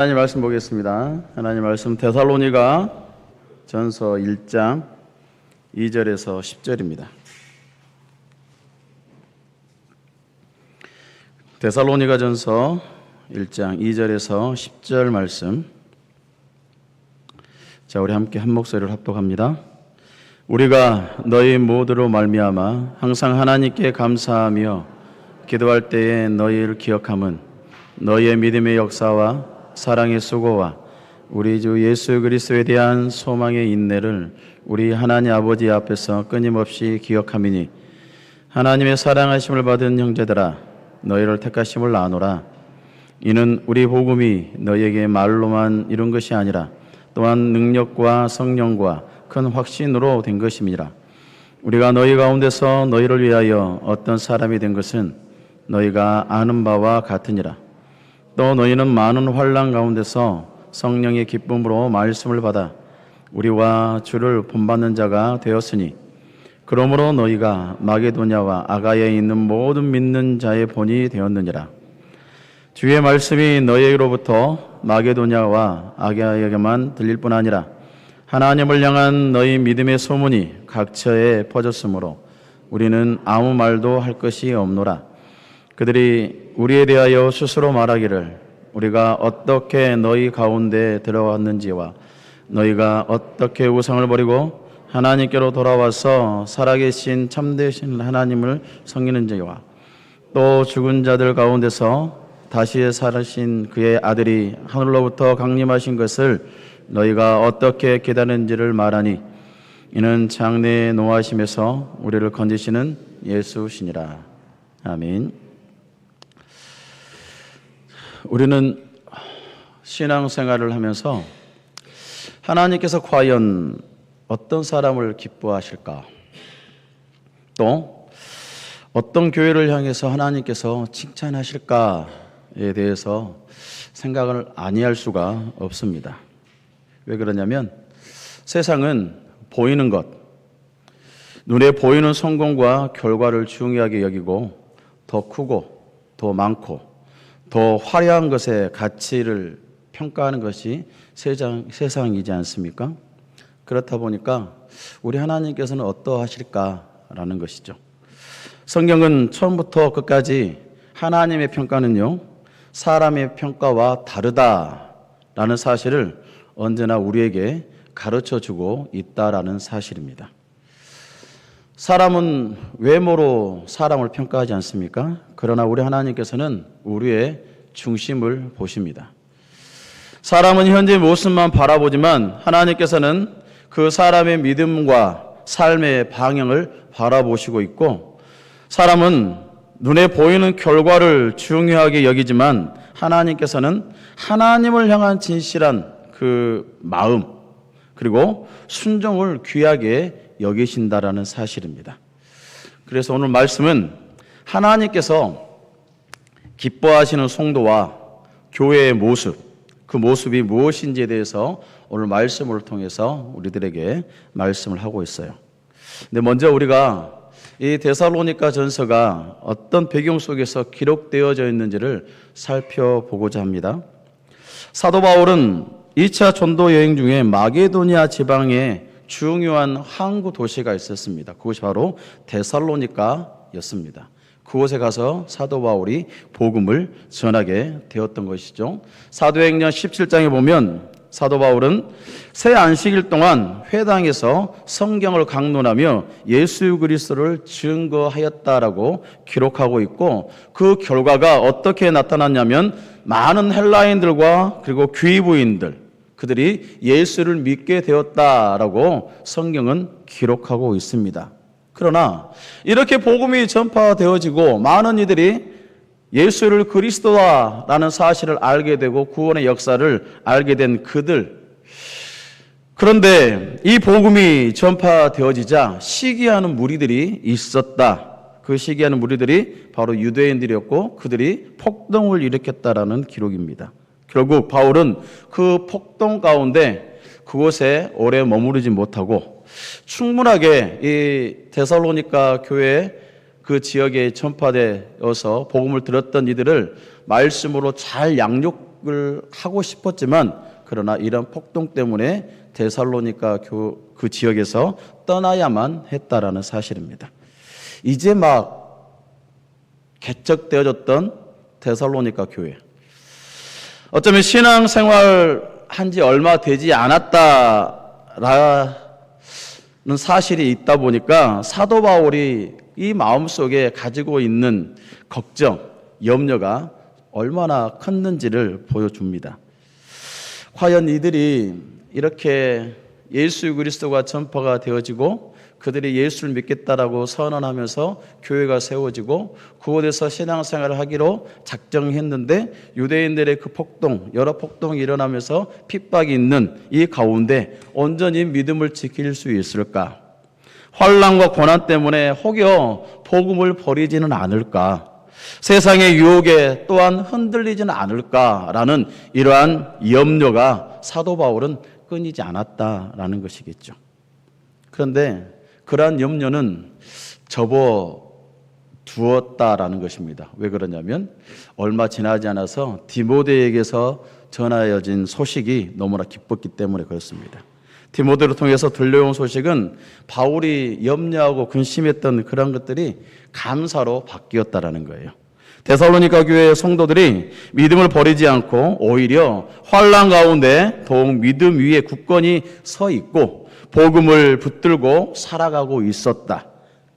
하나님 말씀 보겠습니다. 하나님 말씀 데살로니가 전서 1장 2절에서 10절입니다. 데살로니가 전서 1장 2절에서 10절 말씀. 자, 우리 함께 한 목소리를 합독합니다. 우리가 너희 모두로 말미암아 항상 하나님께 감사하며 기도할 때에 너희를 기억함은 너희의 믿음의 역사와 사랑의 수고와 우리 주 예수 그리스도에 대한 소망의 인내를 우리 하나님 아버지 앞에서 끊임없이 기억함이니 하나님의 사랑하심을 받은 형제들아 너희를 택하심을 아노라. 이는 우리 복음이 너희에게 말로만 이룬 것이 아니라 또한 능력과 성령과 큰 확신으로 된 것임이라. 우리가 너희 가운데서 너희를 위하여 어떤 사람이 된 것은 너희가 아는 바와 같으니라. 또 너희는 많은 환난 가운데서 성령의 기쁨으로 말씀을 받아 우리와 주를 본받는 자가 되었으니 그러므로 너희가 마게도냐와 아가야에 있는 모든 믿는 자의 본이 되었느니라. 주의 말씀이 너희로부터 마게도냐와 아가야에게만 들릴 뿐 아니라 하나님을 향한 너희 믿음의 소문이 각처에 퍼졌으므로 우리는 아무 말도 할 것이 없노라. 그들이 우리에 대하여 스스로 말하기를 우리가 어떻게 너희 가운데 들어갔는지와 너희가 어떻게 우상을 버리고 하나님께로 돌아와서 살아계신 참되신 하나님을 섬기는지와 또 죽은 자들 가운데서 다시 살으신 그의 아들이 하늘로부터 강림하신 것을 너희가 어떻게 기다리는지를 말하니 이는 장래의 노하심에서 우리를 건지시는 예수시니라. 아멘. 우리는 신앙생활을 하면서 하나님께서 과연 어떤 사람을 기뻐하실까? 또 어떤 교회를 향해서 하나님께서 칭찬하실까에 대해서 생각을 아니할 수가 없습니다. 왜 그러냐면 세상은 보이는 것, 눈에 보이는 성공과 결과를 중요하게 여기고 더 크고 더 많고 더 화려한 것의 가치를 평가하는 것이 세상이지 않습니까? 그렇다 보니까 우리 하나님께서는 어떠하실까라는 것이죠. 성경은 처음부터 끝까지 하나님의 평가는요, 사람의 평가와 다르다라는 사실을 언제나 우리에게 가르쳐주고 있다라는 사실입니다. 사람은 외모로 사람을 평가하지 않습니까? 그러나 우리 하나님께서는 우리의 중심을 보십니다. 사람은 현재 모습만 바라보지만 하나님께서는 그 사람의 믿음과 삶의 방향을 바라보시고 있고 사람은 눈에 보이는 결과를 중요하게 여기지만 하나님께서는 하나님을 향한 진실한 그 마음 그리고 순종을 귀하게 여기신다라는 사실입니다. 그래서 오늘 말씀은 하나님께서 기뻐하시는 성도와 교회의 모습, 그 모습이 무엇인지에 대해서 오늘 말씀을 통해서 우리들에게 말씀을 하고 있어요. 근데 먼저 우리가 이 데살로니가 전서가 어떤 배경 속에서 기록되어져 있는지를 살펴보고자 합니다. 사도 바울은 2차 전도 여행 중에 마게도니아 지방에 중요한 항구 도시가 있었습니다. 그것이 바로 데살로니가였습니다. 그곳에 가서 사도 바울이 복음을 전하게 되었던 것이죠. 사도행전 17장에 보면 사도 바울은 새 안식일 동안 회당에서 성경을 강론하며 예수 그리스도를 증거하였다라고 기록하고 있고 그 결과가 어떻게 나타났냐면 많은 헬라인들과 그리고 귀부인들 그들이 예수를 믿게 되었다라고 성경은 기록하고 있습니다. 그러나 이렇게 복음이 전파되어지고 많은 이들이 예수를 그리스도라는 사실을 알게 되고 구원의 역사를 알게 된 그들. 그런데 이 복음이 전파되어지자 시기하는 무리들이 있었다. 그 시기하는 무리들이 바로 유대인들이었고 그들이 폭동을 일으켰다라는 기록입니다. 결국 바울은 그 폭동 가운데 그곳에 오래 머무르지 못하고 충분하게 이 데살로니가 교회 그 지역에 전파되어서 복음을 들었던 이들을 말씀으로 잘 양육 개혁을 하고 싶었지만 그러나 이런 폭동 때문에 데살로니가 그 지역에서 떠나야만 했다라는 사실입니다. 이제 막 개척되어졌던 데살로니가 교회, 어쩌면 신앙생활 한지 얼마 되지 않았다라는 사실이 있다 보니까 사도 바울이 이 마음속에 가지고 있는 걱정, 염려가 얼마나 컸는지를 보여줍니다. 과연 이들이 이렇게 예수 그리스도가 전파가 되어지고 그들이 예수를 믿겠다라고 선언하면서 교회가 세워지고 그곳에서 신앙생활을 하기로 작정했는데 유대인들의 그 폭동, 여러 폭동이 일어나면서 핍박이 있는 이 가운데 온전히 믿음을 지킬 수 있을까? 환난과 고난 때문에 혹여 복음을 버리지는 않을까? 세상의 유혹에 또한 흔들리지는 않을까라는 이러한 염려가 사도 바울은 끊이지 않았다라는 것이겠죠. 그런데 그러한 염려는 접어두었다라는 것입니다. 왜 그러냐면 얼마 지나지 않아서 디모데에게서 전하여진 소식이 너무나 기뻤기 때문에 그렇습니다. 디모데를 통해서 들려온 소식은 바울이 염려하고 근심했던 그런 것들이 감사로 바뀌었다라는 거예요. 데살로니가 교회의 성도들이 믿음을 버리지 않고 오히려 환난 가운데 더욱 믿음 위에 굳건히 서 있고 복음을 붙들고 살아가고 있었다.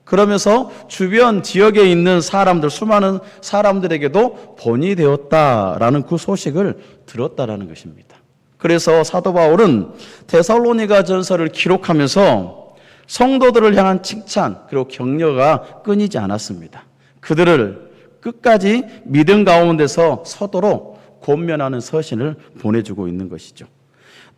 그러면서 주변 지역에 있는 사람들, 수많은 사람들에게도 본이 되었다라는 그 소식을 들었다라는 것입니다. 그래서 사도 바울은 데살로니가 전서를 기록하면서 성도들을 향한 칭찬 그리고 격려가 끊이지 않았습니다. 그들을 끝까지 믿음 가운데서 서도록 권면하는 서신을 보내주고 있는 것이죠.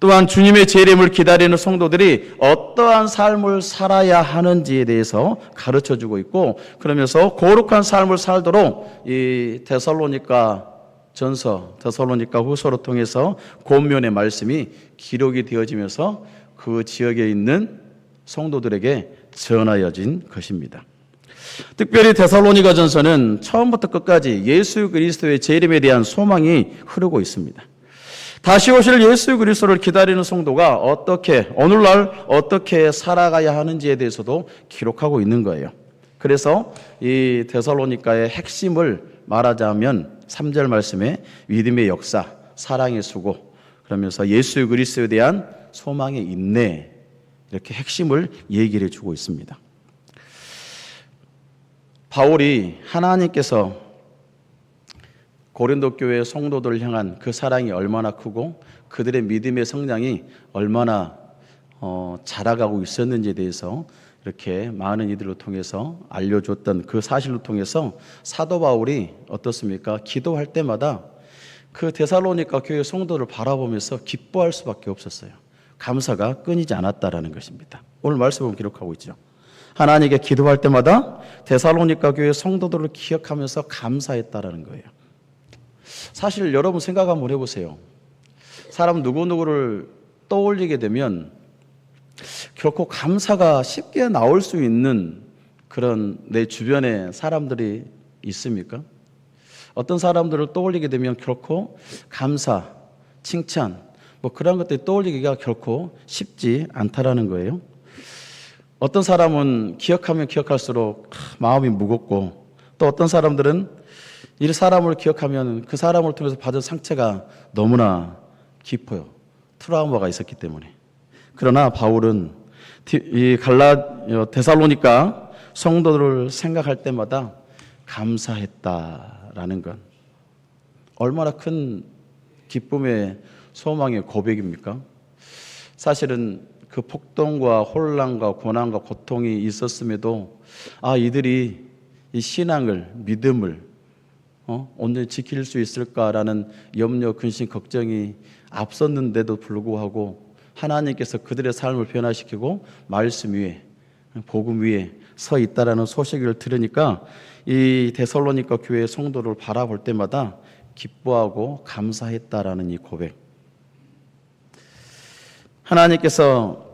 또한 주님의 재림을 기다리는 성도들이 어떠한 삶을 살아야 하는지에 대해서 가르쳐주고 있고 그러면서 거룩한 삶을 살도록 이 데살로니가 전서, 데살로니가 후서를 통해서 권면의 말씀이 기록이 되어지면서 그 지역에 있는 성도들에게 전하여진 것입니다. 특별히 데살로니가 전서는 처음부터 끝까지 예수 그리스도의 재림에 대한 소망이 흐르고 있습니다. 다시 오실 예수 그리스도를 기다리는 성도가 오늘날 어떻게 살아가야 하는지에 대해서도 기록하고 있는 거예요. 그래서 이 데살로니가의 핵심을 말하자면 3절 말씀에 믿음의 역사, 사랑의 수고, 그러면서 예수 그리스도에 대한 소망의 인내, 이렇게 핵심을 얘기를 해주고 있습니다. 바울이 하나님께서 고린도 교회 성도들을 향한 그 사랑이 얼마나 크고 그들의 믿음의 성장이 얼마나 자라가고 있었는지에 대해서 이렇게 많은 이들을 통해서 알려줬던 그 사실을 통해서 사도 바울이 어떻습니까? 기도할 때마다 그 데살로니가 교회 성도를 바라보면서 기뻐할 수밖에 없었어요. 감사가 끊이지 않았다라는 것입니다. 오늘 말씀을 기록하고 있죠. 하나님께 기도할 때마다 데살로니가 교회 성도들을 기억하면서 감사했다라는 거예요. 사실 여러분 생각 한번 해보세요. 사람 누구누구를 떠올리게 되면 결코 감사가 쉽게 나올 수 있는 그런 내 주변에 사람들이 있습니까? 어떤 사람들을 떠올리게 되면 결코 감사, 칭찬, 그런 것들이 떠올리기가 결코 쉽지 않다라는 거예요. 어떤 사람은 기억하면 기억할수록 마음이 무겁고 또 어떤 사람들은 이 사람을 기억하면 그 사람을 통해서 받은 상처가 너무나 깊어요. 트라우마가 있었기 때문에. 그러나 바울은 이 데살로니가 성도들을 생각할 때마다 감사했다라는 건 얼마나 큰 기쁨의 소망의 고백입니까? 사실은 그 폭동과 혼란과 고난과 고통이 있었음에도 이들이 이 신앙을, 믿음을 온전히 지킬 수 있을까라는 염려, 근심, 걱정이 앞섰는데도 불구하고 하나님께서 그들의 삶을 변화시키고 말씀 위에, 복음 위에 서 있다라는 소식을 들으니까 이 데살로니가 교회의 성도를 바라볼 때마다 기뻐하고 감사했다라는 이 고백. 하나님께서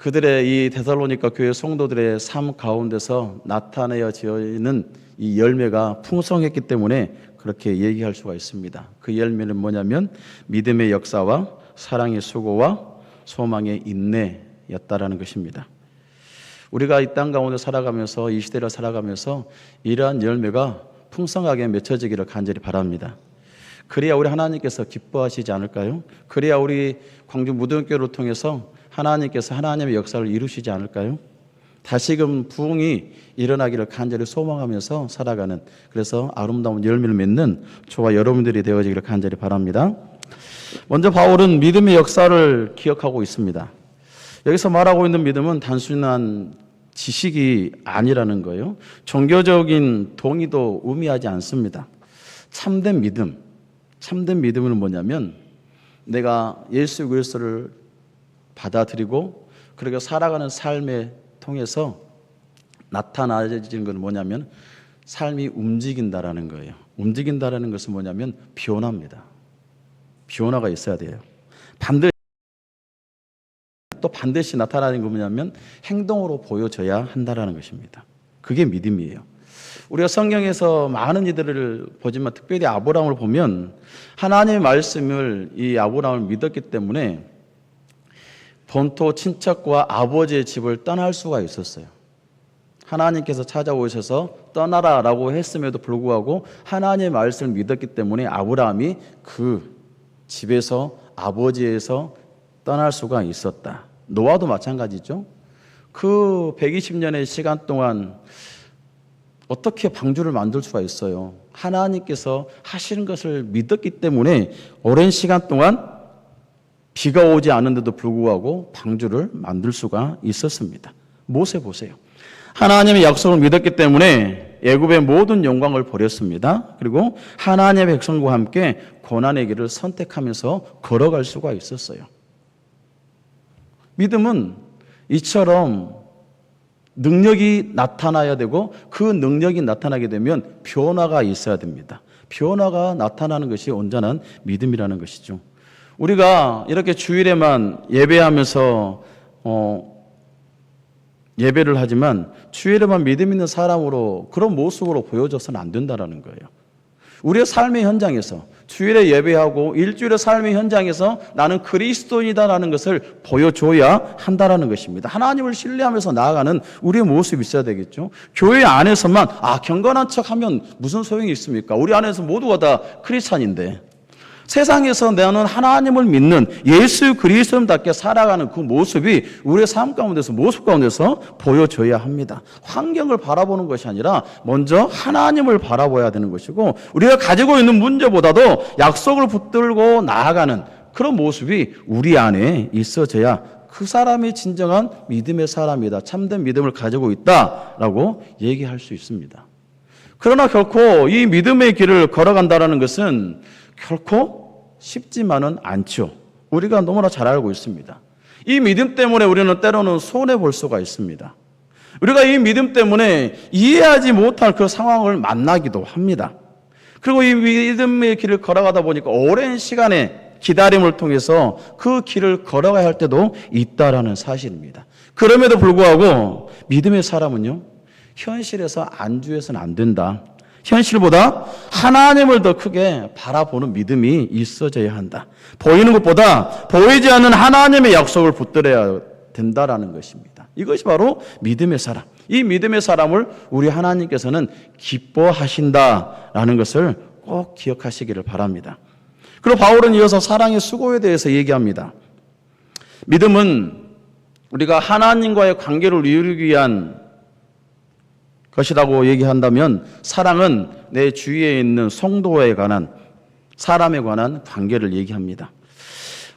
그들의 이 데살로니가 교회 성도들의 삶 가운데서 나타내어지는 이 열매가 풍성했기 때문에 그렇게 얘기할 수가 있습니다. 그 열매는 뭐냐면 믿음의 역사와 사랑의 수고와 소망의 인내였다라는 것입니다. 우리가 이 땅 가운데 살아가면서 이 시대를 살아가면서 이러한 열매가 풍성하게 맺혀지기를 간절히 바랍니다. 그래야 우리 하나님께서 기뻐하시지 않을까요? 그래야 우리 광주 무등교를 통해서 하나님께서 하나님의 역사를 이루시지 않을까요? 다시금 부흥이 일어나기를 간절히 소망하면서 살아가는, 그래서 아름다운 열매를 맺는 저와 여러분들이 되어지기를 간절히 바랍니다. 먼저 바울은 믿음의 역사를 기억하고 있습니다. 여기서 말하고 있는 믿음은 단순한 지식이 아니라는 거예요. 종교적인 동의도 의미하지 않습니다. 참된 믿음은 뭐냐면 내가 예수 그리스도를 받아들이고 그렇게 살아가는 삶에 통해서 나타나지는 건 뭐냐면 삶이 움직인다라는 거예요. 움직인다라는 것은 뭐냐면 변화입니다. 변화가 있어야 돼요. 반드시 나타나는 건 뭐냐면 행동으로 보여져야 한다라는 것입니다. 그게 믿음이에요. 우리가 성경에서 많은 이들을 보지만 특별히 아브라함을 보면 하나님의 말씀을 이 아브라함을 믿었기 때문에 본토 친척과 아버지의 집을 떠날 수가 있었어요. 하나님께서 찾아오셔서 떠나라라고 했음에도 불구하고 하나님의 말씀을 믿었기 때문에 아브라함이 그 집에서 아버지에서 떠날 수가 있었다. 노아도 마찬가지죠. 그 120년의 시간 동안 어떻게 방주를 만들 수가 있어요? 하나님께서 하시는 것을 믿었기 때문에 오랜 시간 동안 비가 오지 않은데도 불구하고 방주를 만들 수가 있었습니다. 모세 보세요. 하나님의 약속을 믿었기 때문에 애굽의 모든 영광을 버렸습니다. 그리고 하나님의 백성과 함께 고난의 길을 선택하면서 걸어갈 수가 있었어요. 믿음은 이처럼 능력이 나타나야 되고 그 능력이 나타나게 되면 변화가 있어야 됩니다. 변화가 나타나는 것이 온전한 믿음이라는 것이죠. 우리가 이렇게 주일에만 예배하면서 예배를 하지만 주일에만 믿음 있는 사람으로 그런 모습으로 보여져서는 안 된다는 거예요. 우리의 삶의 현장에서 주일에 예배하고 일주일의 삶의 현장에서 나는 그리스도인이다라는 것을 보여줘야 한다라는 것입니다. 하나님을 신뢰하면서 나아가는 우리의 모습이 있어야 되겠죠. 교회 안에서만 경건한 척하면 무슨 소용이 있습니까? 우리 안에서 모두가 다 크리스찬인데 세상에서 나는 하나님을 믿는 예수 그리스도인답게 살아가는 그 모습이 우리의 삶 가운데서 모습 가운데서 보여져야 합니다. 환경을 바라보는 것이 아니라 먼저 하나님을 바라봐야 되는 것이고 우리가 가지고 있는 문제보다도 약속을 붙들고 나아가는 그런 모습이 우리 안에 있어져야 그 사람이 진정한 믿음의 사람이다. 참된 믿음을 가지고 있다라고 얘기할 수 있습니다. 그러나 결코 이 믿음의 길을 걸어간다는 것은 결코 쉽지만은 않죠. 우리가 너무나 잘 알고 있습니다. 이 믿음 때문에 우리는 때로는 손해볼 수가 있습니다. 우리가 이 믿음 때문에 이해하지 못할 그 상황을 만나기도 합니다. 그리고 이 믿음의 길을 걸어가다 보니까 오랜 시간의 기다림을 통해서 그 길을 걸어가야 할 때도 있다라는 사실입니다. 그럼에도 불구하고 믿음의 사람은요, 현실에서 안주해서는 안 된다. 현실보다 하나님을 더 크게 바라보는 믿음이 있어져야 한다. 보이는 것보다 보이지 않는 하나님의 약속을 붙들어야 된다라는 것입니다. 이것이 바로 믿음의 사람. 이 믿음의 사람을 우리 하나님께서는 기뻐하신다라는 것을 꼭 기억하시기를 바랍니다. 그리고 바울은 이어서 사랑의 수고에 대해서 얘기합니다. 믿음은 우리가 하나님과의 관계를 이루기 위한 것이라고 얘기한다면 사랑은 내 주위에 있는 성도에 관한 사람에 관한 관계를 얘기합니다.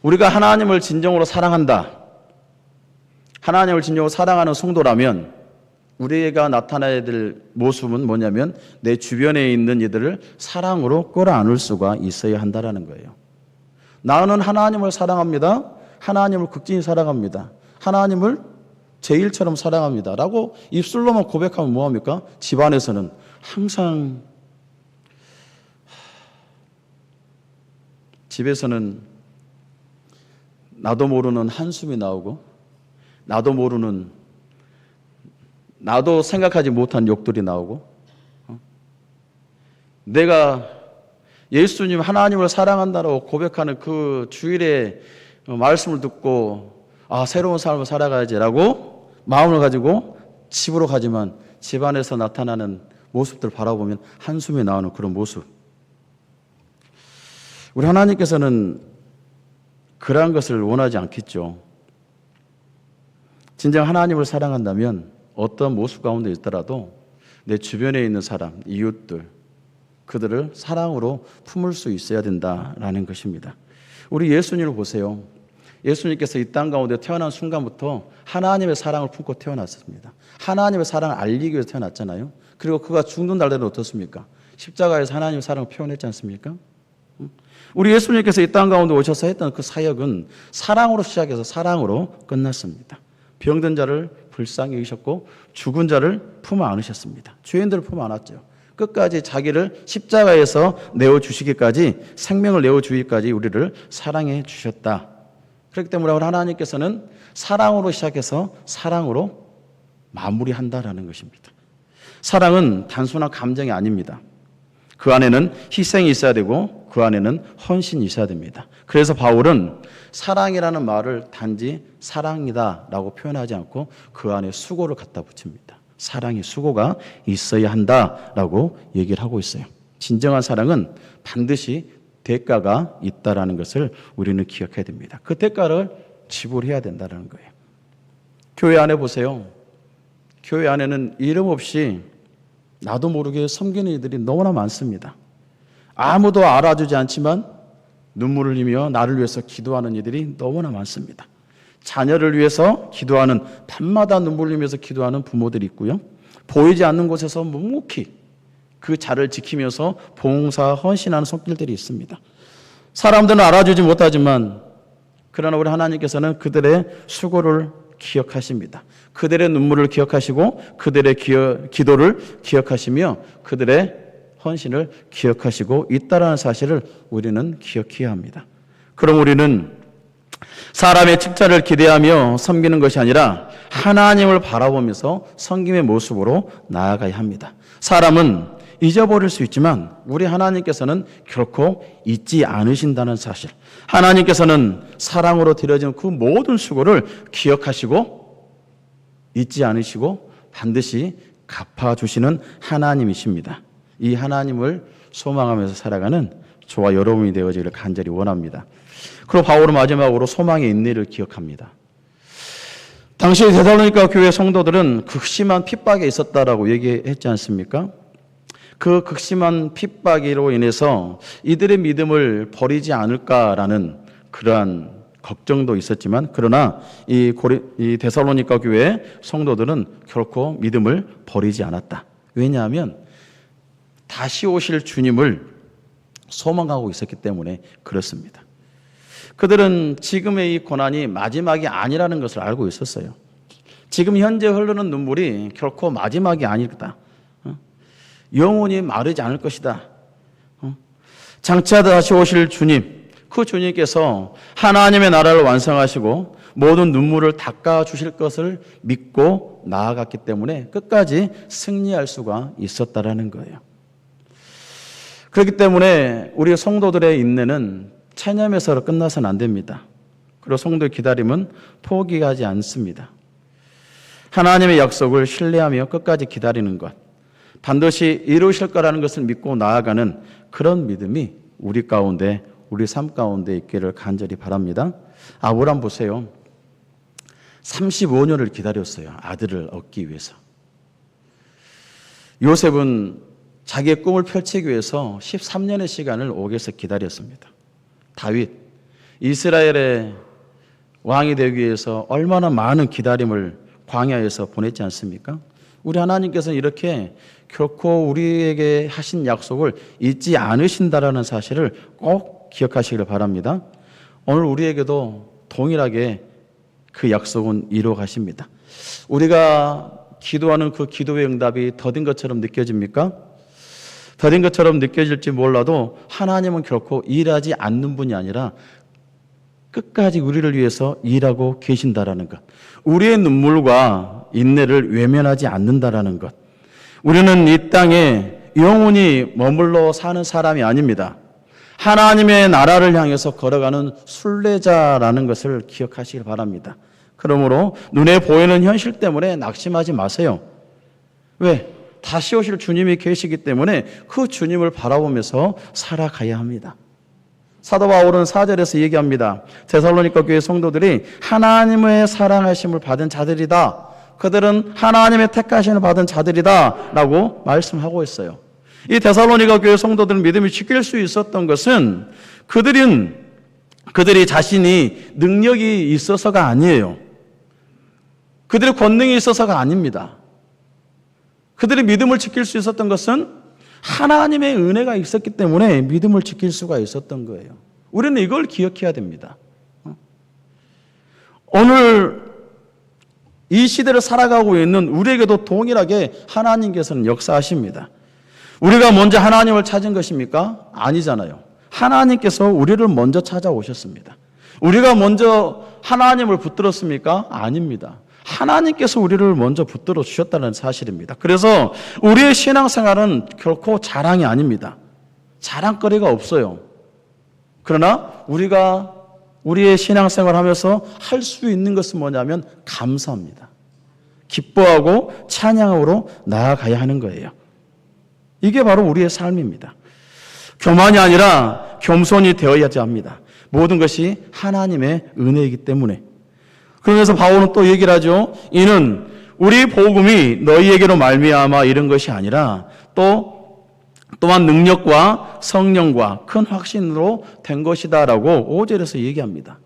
우리가 하나님을 진정으로 사랑한다. 하나님을 진정으로 사랑하는 성도라면 우리가 나타나야 될 모습은 뭐냐면 내 주변에 있는 이들을 사랑으로 끌어안을 수가 있어야 한다는 거예요. 나는 하나님을 사랑합니다. 하나님을 극진히 사랑합니다. 하나님을 제 일처럼 사랑합니다 라고 입술로만 고백하면 뭐합니까? 집안에서는 항상 집에서는 나도 모르는 한숨이 나오고 나도 모르는, 나도 생각하지 못한 욕들이 나오고, 내가 예수님 하나님을 사랑한다고 고백하는 그 주일에 말씀을 듣고 새로운 삶을 살아가야지라고 마음을 가지고 집으로 가지만 집안에서 나타나는 모습들 바라보면 한숨이 나오는 그런 모습. 우리 하나님께서는 그러한 것을 원하지 않겠죠. 진정 하나님을 사랑한다면 어떤 모습 가운데 있더라도 내 주변에 있는 사람, 이웃들, 그들을 사랑으로 품을 수 있어야 된다라는 것입니다. 우리 예수님을 보세요. 예수님께서 이 땅 가운데 태어난 순간부터 하나님의 사랑을 품고 태어났습니다. 하나님의 사랑을 알리기 위해서 태어났잖아요. 그리고 그가 죽는 날에는 어떻습니까? 십자가에서 하나님의 사랑을 표현했지 않습니까? 우리 예수님께서 이 땅 가운데 오셔서 했던 그 사역은 사랑으로 시작해서 사랑으로 끝났습니다. 병든 자를 불쌍히 여기셨고 죽은 자를 품어 안으셨습니다. 죄인들을 품어 안았죠. 끝까지 자기를 십자가에서 내어주시기까지, 생명을 내어주기까지 우리를 사랑해 주셨다. 그렇기 때문에 우리 하나님께서는 사랑으로 시작해서 사랑으로 마무리한다라는 것입니다. 사랑은 단순한 감정이 아닙니다. 그 안에는 희생이 있어야 되고 그 안에는 헌신이 있어야 됩니다. 그래서 바울은 사랑이라는 말을 단지 사랑이다라고 표현하지 않고 그 안에 수고를 갖다 붙입니다. 사랑이 수고가 있어야 한다라고 얘기를 하고 있어요. 진정한 사랑은 반드시 대가가 있다라는 것을 우리는 기억해야 됩니다. 그 대가를 지불해야 된다는 거예요. 교회 안에 보세요. 교회 안에는 이름 없이 나도 모르게 섬기는 이들이 너무나 많습니다. 아무도 알아주지 않지만 눈물을 흘리며 나를 위해서 기도하는 이들이 너무나 많습니다. 자녀를 위해서 기도하는, 밤마다 눈물 흘리면서 기도하는 부모들이 있고요. 보이지 않는 곳에서 묵묵히 그 자를 지키면서 봉사, 헌신하는 손길들이 있습니다. 사람들은 알아주지 못하지만 그러나 우리 하나님께서는 그들의 수고를 기억하십니다. 그들의 눈물을 기억하시고 그들의 기도를 기억하시며 그들의 헌신을 기억하시고 있다라는 사실을 우리는 기억해야 합니다. 그럼 우리는 사람의 칭찬을 기대하며 섬기는 것이 아니라 하나님을 바라보면서 섬김의 모습으로 나아가야 합니다. 사람은 잊어버릴 수 있지만 우리 하나님께서는 결코 잊지 않으신다는 사실, 하나님께서는 사랑으로 드려진 그 모든 수고를 기억하시고 잊지 않으시고 반드시 갚아주시는 하나님이십니다. 이 하나님을 소망하면서 살아가는 저와 여러분이 되어지기를 간절히 원합니다. 그리고 바울은 마지막으로 소망의 인내를 기억합니다. 당시 데살로니가 교회 성도들은 극심한 핍박에 있었다라고 얘기했지 않습니까? 그 극심한 핍박으로 인해서 이들의 믿음을 버리지 않을까라는 그러한 걱정도 있었지만, 그러나 이 데살로니가 교회 성도들은 결코 믿음을 버리지 않았다. 왜냐하면 다시 오실 주님을 소망하고 있었기 때문에 그렇습니다. 그들은 지금의 이 고난이 마지막이 아니라는 것을 알고 있었어요. 지금 현재 흐르는 눈물이 결코 마지막이 아니다. 영원히 마르지 않을 것이다. 장차 다시 오실 주님, 그 주님께서 하나님의 나라를 완성하시고 모든 눈물을 닦아주실 것을 믿고 나아갔기 때문에 끝까지 승리할 수가 있었다라는 거예요. 그렇기 때문에 우리 성도들의 인내는 체념에서 끝나서는 안 됩니다. 그리고 성도의 기다림은 포기하지 않습니다. 하나님의 약속을 신뢰하며 끝까지 기다리는 것, 반드시 이루실 거라는 것을 믿고 나아가는 그런 믿음이 우리 가운데, 우리 삶 가운데 있기를 간절히 바랍니다. 아브람 보세요. 35년을 기다렸어요. 아들을 얻기 위해서. 요셉은 자기의 꿈을 펼치기 위해서 13년의 시간을 옥에서 기다렸습니다. 다윗, 이스라엘의 왕이 되기 위해서 얼마나 많은 기다림을 광야에서 보냈지 않습니까? 우리 하나님께서는 이렇게 결코 우리에게 하신 약속을 잊지 않으신다라는 사실을 꼭 기억하시기를 바랍니다. 오늘 우리에게도 동일하게 그 약속은 이루어 가십니다. 우리가 기도하는 그 기도의 응답이 더딘 것처럼 느껴집니까? 더딘 것처럼 느껴질지 몰라도 하나님은 결코 일하지 않는 분이 아니라 끝까지 우리를 위해서 일하고 계신다라는 것. 우리의 눈물과 인내를 외면하지 않는다라는 것. 우리는 이 땅에 영원히 머물러 사는 사람이 아닙니다. 하나님의 나라를 향해서 걸어가는 순례자라는 것을 기억하시길 바랍니다. 그러므로 눈에 보이는 현실 때문에 낙심하지 마세요. 왜? 다시 오실 주님이 계시기 때문에 그 주님을 바라보면서 살아가야 합니다. 사도 바울은 4절에서 얘기합니다. 데살로니가 교회 성도들이 하나님의 사랑하심을 받은 자들이다. 그들은 하나님의 택하심을 받은 자들이다 라고 말씀하고 있어요. 이 데살로니가 교회 성도들은 믿음을 지킬 수 있었던 것은 그들이 자신이 능력이 있어서가 아니에요. 그들의 권능이 있어서가 아닙니다. 그들이 믿음을 지킬 수 있었던 것은 하나님의 은혜가 있었기 때문에 믿음을 지킬 수가 있었던 거예요. 우리는 이걸 기억해야 됩니다. 오늘 이 시대를 살아가고 있는 우리에게도 동일하게 하나님께서는 역사하십니다. 우리가 먼저 하나님을 찾은 것입니까? 아니잖아요. 하나님께서 우리를 먼저 찾아오셨습니다. 우리가 먼저 하나님을 붙들었습니까? 아닙니다. 하나님께서 우리를 먼저 붙들어 주셨다는 사실입니다. 그래서 우리의 신앙생활은 결코 자랑이 아닙니다. 자랑거리가 없어요. 그러나 우리가 우리의 신앙생활을 하면서 할 수 있는 것은 뭐냐면 감사합니다. 기뻐하고 찬양으로 나아가야 하는 거예요. 이게 바로 우리의 삶입니다. 교만이 아니라 겸손이 되어야 합니다. 모든 것이 하나님의 은혜이기 때문에. 그러면서 바울은 또 얘기를 하죠. 이는 우리 복음이 너희에게로 말미암아 이런 것이 아니라 또한 능력과 성령과 큰 확신으로 된 것이다라고 5절에서 얘기합니다.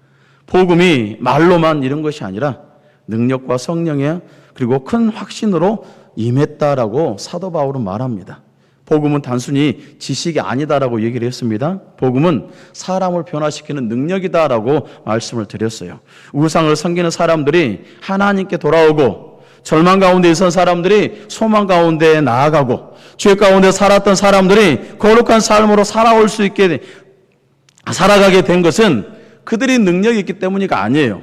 복음이 말로만 이런 것이 아니라 능력과 성령에 그리고 큰 확신으로 임했다라고 사도 바울은 말합니다. 복음은 단순히 지식이 아니다라고 얘기를 했습니다. 복음은 사람을 변화시키는 능력이다라고 말씀을 드렸어요. 우상을 섬기는 사람들이 하나님께 돌아오고 절망 가운데 있었던 사람들이 소망 가운데 나아가고 죄 가운데 살았던 사람들이 거룩한 삶으로 살아가게 된 것은 그들이 능력이 있기 때문이가 아니에요.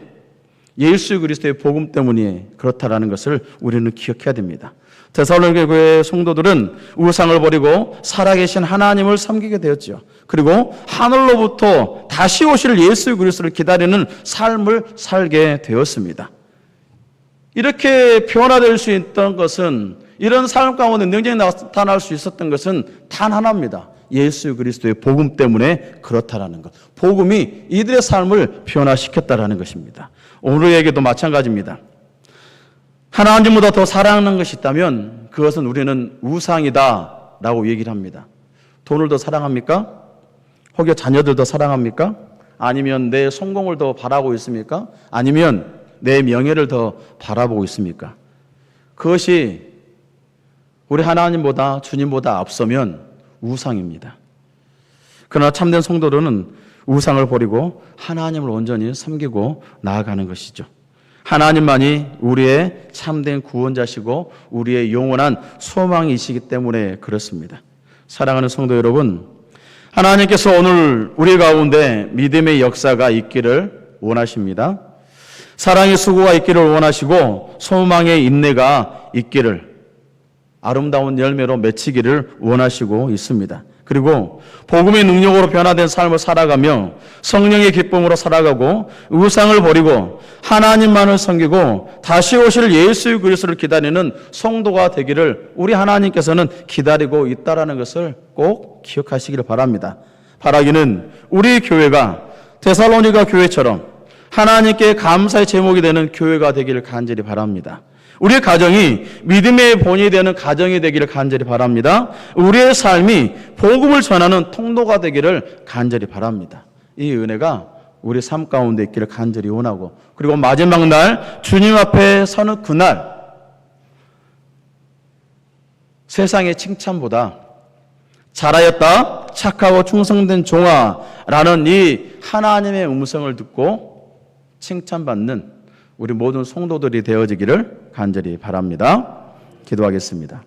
예수 그리스도의 복음 때문에 그렇다라는 것을 우리는 기억해야 됩니다. 데살로니가 교회 성도들은 우상을 버리고 살아계신 하나님을 섬기게 되었죠. 그리고 하늘로부터 다시 오실 예수 그리스도를 기다리는 삶을 살게 되었습니다. 이렇게 변화될 수 있던 것은 이런 삶 가운데 능력이 나타날 수 있었던 것은 단 하나입니다. 예수 그리스도의 복음 때문에 그렇다라는 것. 복음이 이들의 삶을 변화시켰다라는 것입니다. 오늘에게도 마찬가지입니다. 하나님보다 더 사랑하는 것이 있다면 그것은 우리는 우상이다 라고 얘기를 합니다. 돈을 더 사랑합니까? 혹여 자녀들 더 사랑합니까? 아니면 내 성공을 더 바라고 있습니까? 아니면 내 명예를 더 바라보고 있습니까? 그것이 우리 하나님보다 주님보다 앞서면 우상입니다. 그러나 참된 성도들은 우상을 버리고 하나님을 온전히 섬기고 나아가는 것이죠. 하나님만이 우리의 참된 구원자시고 우리의 영원한 소망이시기 때문에 그렇습니다. 사랑하는 성도 여러분, 하나님께서 오늘 우리 가운데 믿음의 역사가 있기를 원하십니다. 사랑의 수고가 있기를 원하시고 소망의 인내가 있기를 아름다운 열매로 맺히기를 원하시고 있습니다. 그리고 복음의 능력으로 변화된 삶을 살아가며 성령의 기쁨으로 살아가고 우상을 버리고 하나님만을 섬기고 다시 오실 예수 그리스도를 기다리는 성도가 되기를 우리 하나님께서는 기다리고 있다라는 것을 꼭 기억하시기를 바랍니다. 바라기는 우리 교회가 데살로니가 교회처럼 하나님께 감사의 제목이 되는 교회가 되기를 간절히 바랍니다. 우리의 가정이 믿음의 본이 되는 가정이 되기를 간절히 바랍니다. 우리의 삶이 복음을 전하는 통로가 되기를 간절히 바랍니다. 이 은혜가 우리 삶 가운데 있기를 간절히 원하고, 그리고 마지막 날 주님 앞에 서는 그날 세상의 칭찬보다 잘하였다, 착하고 충성된 종아 라는 이 하나님의 음성을 듣고 칭찬받는 우리 모든 성도들이 되어지기를 간절히 바랍니다. 기도하겠습니다.